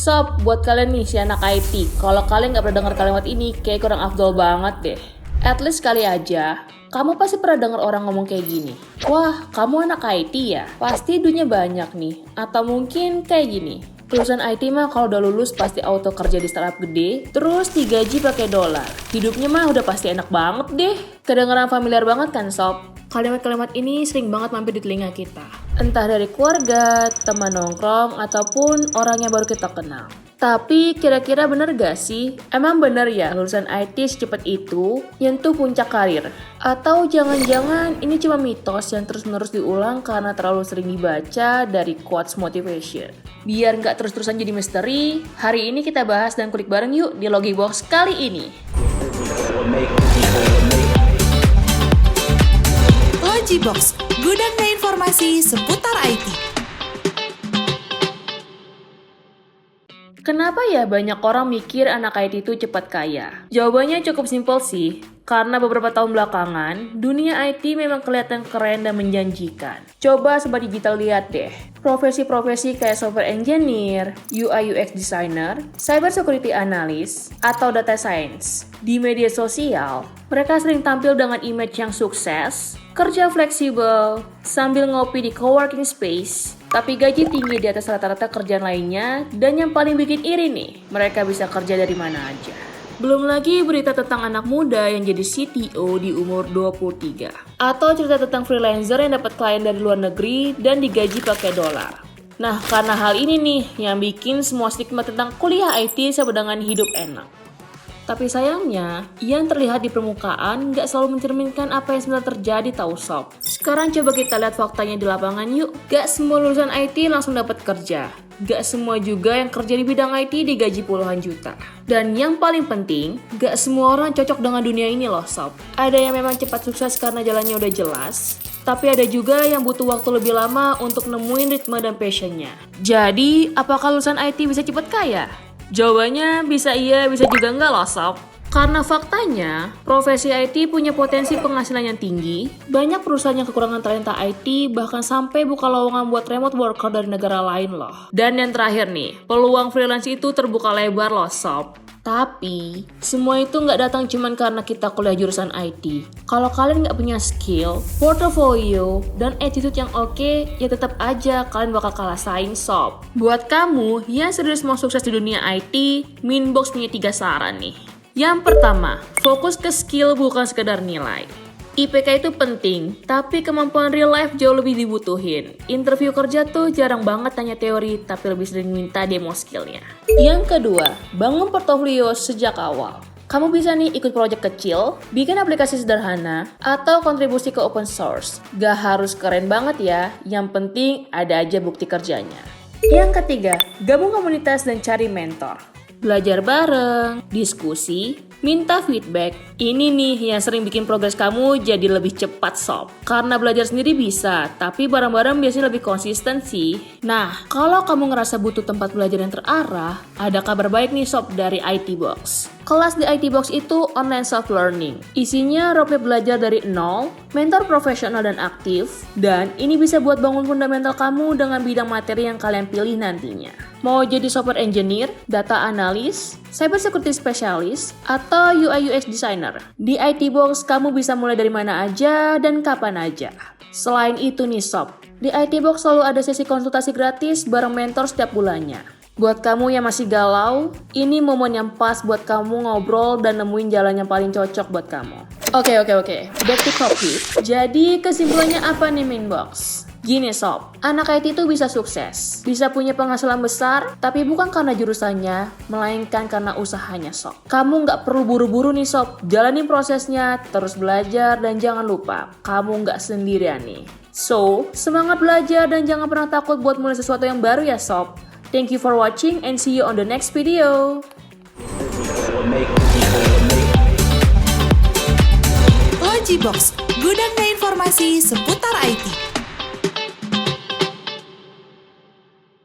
Sob, buat kalian nih si anak IT, kalau kalian nggak pernah dengar kalimat ini, kayak kurang afdol banget deh. At least kali aja, kamu pasti pernah dengar orang ngomong kayak gini. Wah, kamu anak IT ya? Pasti duitnya banyak nih. Atau mungkin kayak gini. Lulusan IT mah kalau udah lulus pasti auto kerja di startup gede, terus digaji pakai dolar. Hidupnya mah udah pasti enak banget deh. Kedengeran familiar banget kan sob? Kalimat-kalimat ini sering banget mampir di telinga kita. Entah dari keluarga, teman nongkrong, ataupun orang yang baru kita kenal. Tapi kira-kira bener gak sih? Emang bener ya lulusan IT secepat itu nyentuh puncak karir? Atau jangan-jangan ini cuma mitos yang terus-menerus diulang karena terlalu sering dibaca dari quotes motivation? Biar gak terus-terusan jadi misteri, hari ini kita bahas dan kulik bareng yuk di Logibox kali ini. Logibox, gudangnya informasi seputar IT. Kenapa ya banyak orang mikir anak IT itu cepat kaya? Jawabannya cukup simpel sih, karena beberapa tahun belakangan, dunia IT memang kelihatan keren dan menjanjikan. Coba Sobat Digital lihat deh, profesi-profesi kayak software engineer, UI UX designer, cyber security analyst, atau data science. Di media sosial, mereka sering tampil dengan image yang sukses, kerja fleksibel, sambil ngopi di coworking space, tapi gaji tinggi di atas rata-rata kerjaan lainnya, dan yang paling bikin iri nih, mereka bisa kerja dari mana aja. Belum lagi berita tentang anak muda yang jadi CTO di umur 23. Atau cerita tentang freelancer yang dapat klien dari luar negeri dan digaji pakai dolar. Nah, karena hal ini nih yang bikin semua stigma tentang kuliah IT sama dengan hidup enak. Tapi sayangnya, yang terlihat di permukaan nggak selalu mencerminkan apa yang sebenarnya terjadi tahu sob. Sekarang coba kita lihat faktanya di lapangan yuk. Gak semua lulusan IT langsung dapat kerja. Gak semua juga yang kerja di bidang IT digaji puluhan juta. Dan yang paling penting, gak semua orang cocok dengan dunia ini loh sob. Ada yang memang cepat sukses karena jalannya udah jelas. Tapi ada juga yang butuh waktu lebih lama untuk nemuin ritme dan passionnya. Jadi, apakah lulusan IT bisa cepat kaya? Jawabannya bisa iya, bisa juga enggak loh sob. Karena faktanya, profesi IT punya potensi penghasilan yang tinggi, banyak perusahaan yang kekurangan talenta IT, bahkan sampai buka lowongan buat remote worker dari negara lain loh. Dan yang terakhir nih, peluang freelance itu terbuka lebar loh sob. Tapi, semua itu nggak datang cuman karena kita kuliah jurusan IT. Kalau kalian nggak punya skill, portfolio, dan attitude yang oke, ya tetap aja kalian bakal kalah saing sob. Buat kamu yang serius mau sukses di dunia IT, Minbox punya 3 saran nih. Yang pertama, fokus ke skill bukan sekedar nilai. IPK itu penting, tapi kemampuan real life jauh lebih dibutuhin. Interview kerja tuh jarang banget tanya teori, tapi lebih sering minta demo skillnya. Yang kedua, bangun portofolio sejak awal. Kamu bisa nih ikut proyek kecil, bikin aplikasi sederhana, atau kontribusi ke open source. Gak harus keren banget ya, yang penting ada aja bukti kerjanya. Yang ketiga, gabung komunitas dan cari mentor. Belajar bareng, diskusi, minta feedback. Ini nih yang sering bikin progres kamu jadi lebih cepat sob. Karena belajar sendiri bisa, tapi bareng-bareng biasanya lebih konsisten sih. Nah, kalau kamu ngerasa butuh tempat belajar yang terarah, ada kabar baik nih sob dari IT Box. Kelas di IT Box itu online self-learning. Isinya roadmap belajar dari nol, mentor profesional dan aktif, dan ini bisa buat bangun fundamental kamu dengan bidang materi yang kalian pilih nantinya. Mau jadi software engineer, data analis, cyber security specialist, atau UI UX designer. Di IT Box, kamu bisa mulai dari mana aja dan kapan aja. Selain itu nih sob, di IT Box selalu ada sesi konsultasi gratis bareng mentor setiap bulannya. Buat kamu yang masih galau, ini momen yang pas buat kamu ngobrol dan nemuin jalan yang paling cocok buat kamu. Oke. Back to topic. Jadi kesimpulannya apa nih Minbox? Gini sob, anak IT itu bisa sukses, bisa punya penghasilan besar, tapi bukan karena jurusannya, melainkan karena usahanya sob. Kamu nggak perlu buru-buru nih sob, jalanin prosesnya, terus belajar, dan jangan lupa, kamu nggak sendirian nih. So, semangat belajar dan jangan pernah takut buat mulai sesuatu yang baru ya sob. Thank you for watching and see you on the next video. Logibox, gudangnya informasi seputar IT.